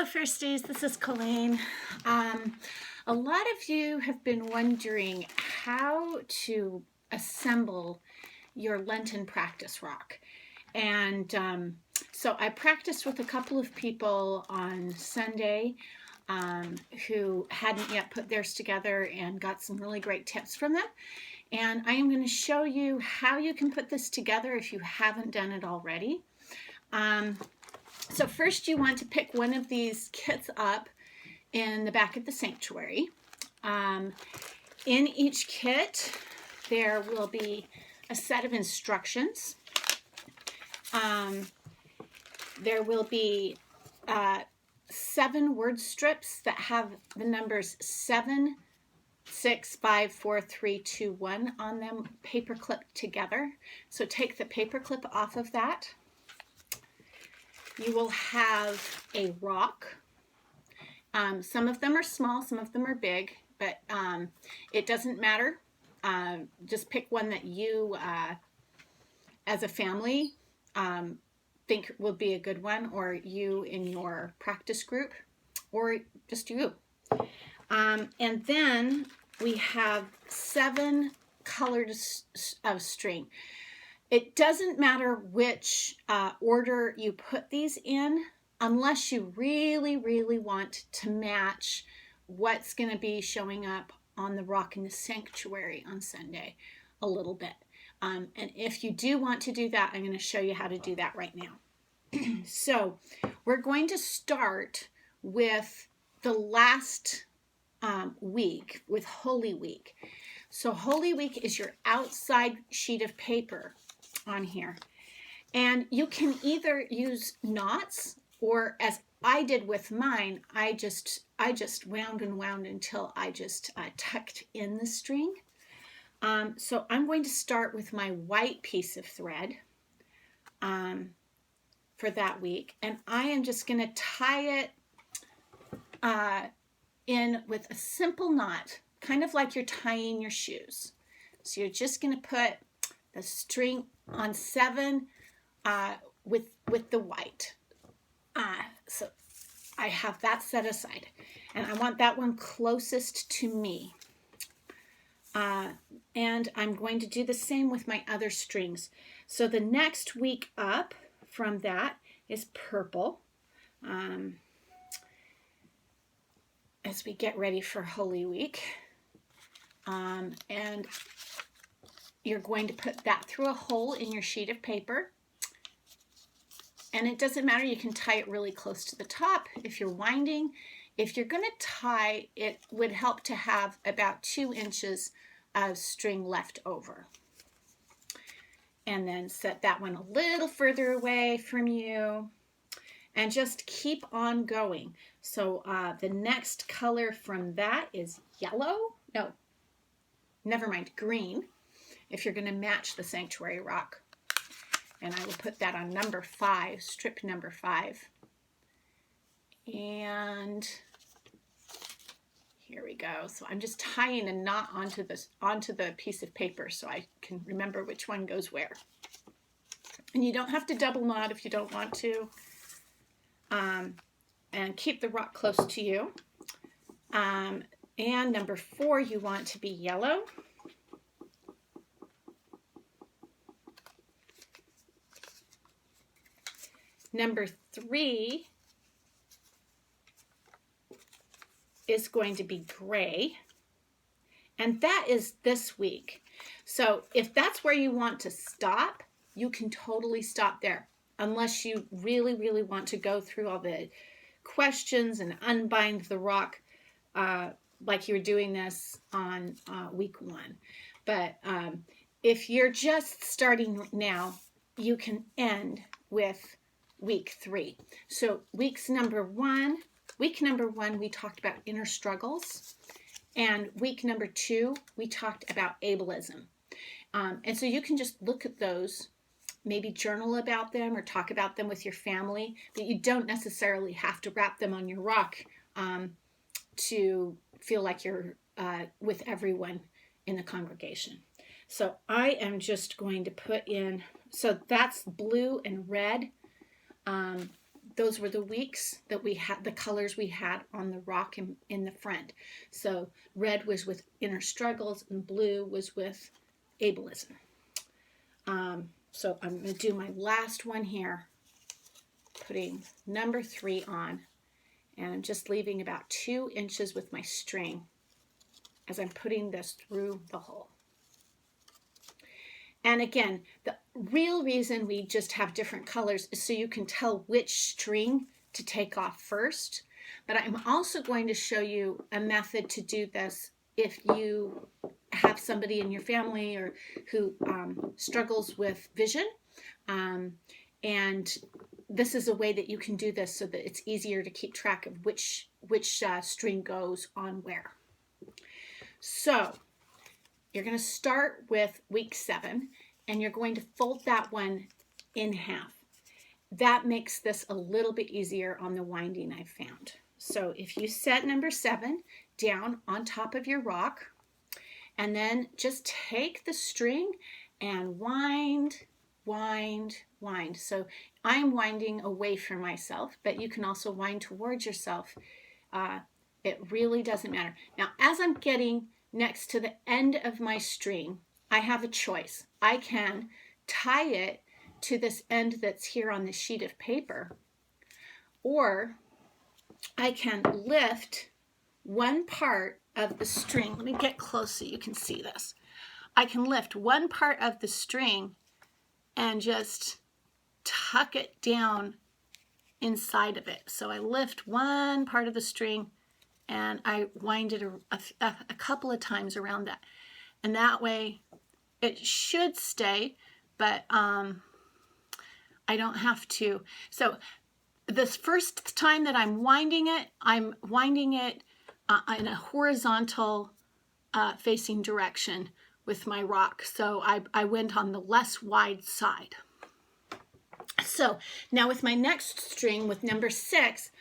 Hello, Firsties. This is Colleen. A lot of you have been wondering how to assemble your Lenten practice rock. And so I practiced with a couple of people on Sunday who hadn't yet put theirs together and got some really great tips from them. And I am going to show you how you can put this together if you haven't done it already. So first you want to pick one of these kits up in the back of the sanctuary. In each kit there will be a set of instructions. There will be 7 word strips that have the numbers 7, 6, 5, 4, 3, 2, 1 on them, paper clipped together. So take the paper clip off of that. You will have a rock. Some of them are small, some of them are big, but it doesn't matter. Just pick one that you, as a family, think will be a good one, or you in your practice group, or just you. And then we have 7 colors of string. It doesn't matter which order you put these in, unless you really, really want to match what's going to be showing up on the rock in the sanctuary on Sunday a little bit. And if you do want to do that, I'm going to show you how to do that right now. So we're going to start with the last week, with Holy Week. So Holy Week is your outside sheet of paper on here, and you can either use knots, or as I did with mine, I just wound and wound until I just tucked in the string. So I'm going to start with my white piece of thread for that week, and I am just going to tie it in with a simple knot, kind of like you're tying your shoes. So you're just going to put the string on 7 with the white. So I have that set aside, and I want that one closest to me. And I'm going to do the same with my other strings. So the next week up from that is purple. As we get ready for Holy Week. And you're going to put that through a hole in your sheet of paper. And it doesn't matter, you can tie it really close to the top if you're winding. If you're going to tie, it would help to have about 2 inches of string left over. And then set that one a little further away from you. And just keep on going. So the next color from that is yellow. No, never mind, green, if you're going to match the sanctuary rock. And I will put that on number 5, strip number 5. And here we go. So I'm just tying a knot onto the piece of paper so I can remember which one goes where. And you don't have to double knot if you don't want to. And keep the rock close to you. And number 4, you want to be yellow. Number 3 is going to be gray. And that is this week. So if that's where you want to stop, you can totally stop there. Unless you really, really want to go through all the questions and unbind the rock like you were doing this on week 1. But if you're just starting now, you can end with week 3. So week number 1, we talked about inner struggles. And week number 2, we talked about ableism. And so you can just look at those, maybe journal about them or talk about them with your family, but you don't necessarily have to wrap them on your rock to feel like you're with everyone in the congregation. So I am just going to put in, so that's blue and red. those were the weeks that we had, the colors we had on the rock in the front. So red was with inner struggles and blue was with ableism. So I'm going to do my last one here, putting number 3 on, and I'm just leaving about 2 inches with my string as I'm putting this through the hole. And again, the real reason we just have different colors is so you can tell which string to take off first. But I'm also going to show you a method to do this if you have somebody in your family or who struggles with vision. And this is a way that you can do this so that it's easier to keep track of which string goes on where. So you're going to start with week 7, and you're going to fold that one in half. That makes this a little bit easier on the winding, I've found. So if you set number 7 down on top of your rock, and then just take the string and wind, wind, wind. So I'm winding away from myself, but you can also wind towards yourself. It really doesn't matter. Now, as I'm getting next to the end of my string, I have a choice. I can tie it to this end that's here on the sheet of paper, or I can lift one part of the string. Let me get close so you can see this. I can lift one part of the string and just tuck it down inside of it. So I lift one part of the string and I wind it a couple of times around that. And that way it should stay, but I don't have to. So this first time that I'm winding it in a horizontal facing direction with my rock. So I went on the less wide side. So now with my next string, with number 6,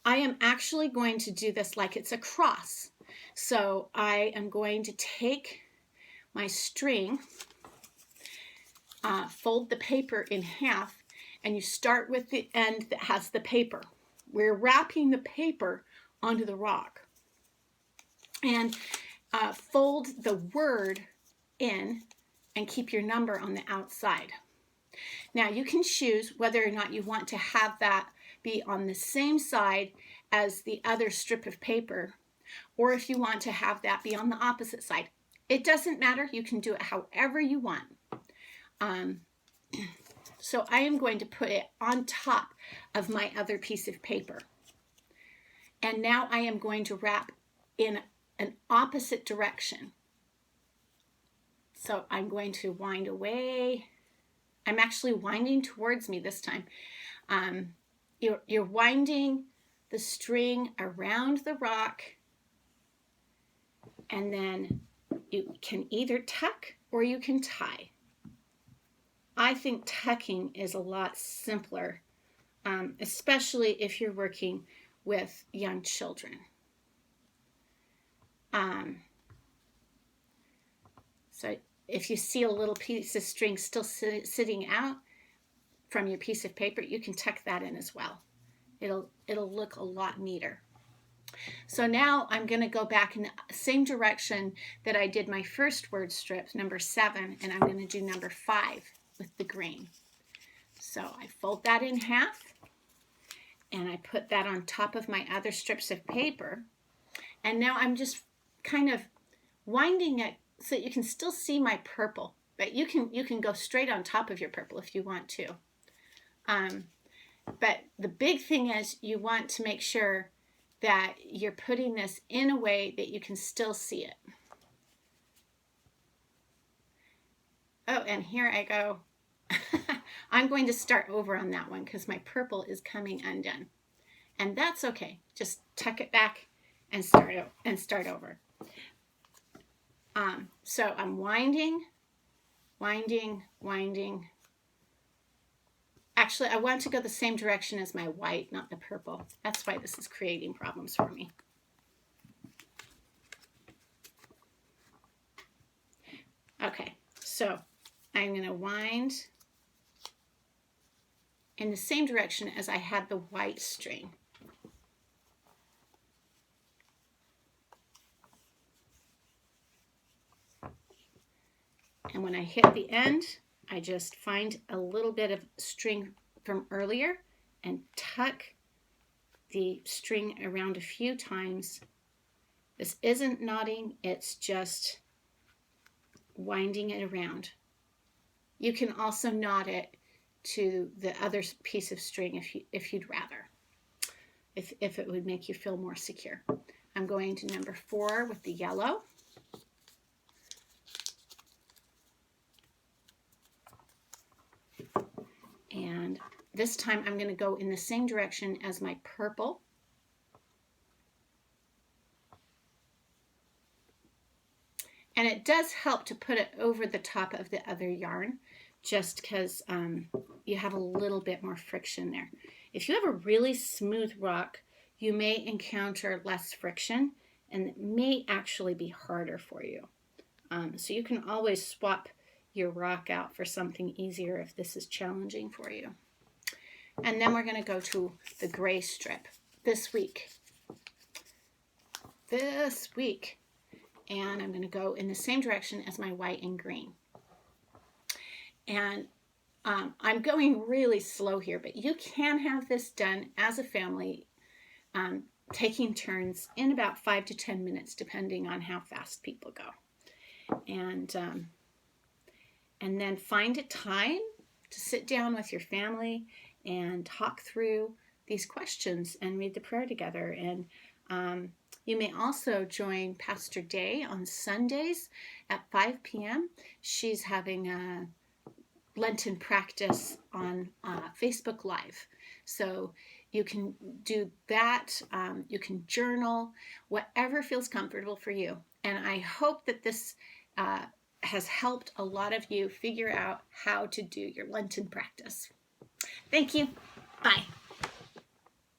I am actually going to do this like it's a cross. So I am going to take my string, fold the paper in half, and you start with the end that has the paper. We're wrapping the paper onto the rock. And fold the word in and keep your number on the outside. Now you can choose whether or not you want to have that be on the same side as the other strip of paper, or if you want to have that be on the opposite side. It doesn't matter. You can do it however you want. So I am going to put it on top of my other piece of paper. And now I am going to wrap in an opposite direction. So I'm going to wind away. I'm actually winding towards me this time. You're winding the string around the rock, and then you can either tuck or you can tie. I think tucking is a lot simpler, especially if you're working with young children. So if you see a little piece of string still sitting out from your piece of paper, you can tuck that in as well. It'll look a lot neater. So now I'm going to go back in the same direction that I did my first word strip, number 7, and I'm going to do number 5 with the green. So I fold that in half, and I put that on top of my other strips of paper. And now I'm just kind of winding it so that you can still see my purple, but you can go straight on top of your purple if you want to. But the big thing is you want to make sure that you're putting this in a way that you can still see it. Oh, and here I go. I'm going to start over on that one because my purple is coming undone. And that's okay. Just tuck it back and start over. So I'm winding. Actually, I want to go the same direction as my white, not the purple. That's why this is creating problems for me. Okay, so I'm going to wind. in the same direction as I had the white string. And when I hit the end, I just find a little bit of string from earlier and tuck the string around a few times. This isn't knotting, it's just winding it around. You can also knot it to the other piece of string if you'd rather, if it would make you feel more secure. I'm going to number 4 with the yellow. And this time I'm going to go in the same direction as my purple. And it does help to put it over the top of the other yarn, just because you have a little bit more friction there. If you have a really smooth rock, you may encounter less friction, and it may actually be harder for you. So you can always swap your rock out for something easier if this is challenging for you. And then we're going to go to the gray strip this week. And I'm going to go in the same direction as my white and green. And I'm going really slow here, but you can have this done as a family, taking turns in about 5 to 10 minutes, depending on how fast people go. And then find a time to sit down with your family and talk through these questions and read the prayer together. And you may also join Pastor Day on Sundays at 5 p.m. She's having a Lenten practice on Facebook Live. So you can do that. You can journal, whatever feels comfortable for you. And I hope that this has helped a lot of you figure out how to do your Lenten practice. Thank you. Bye.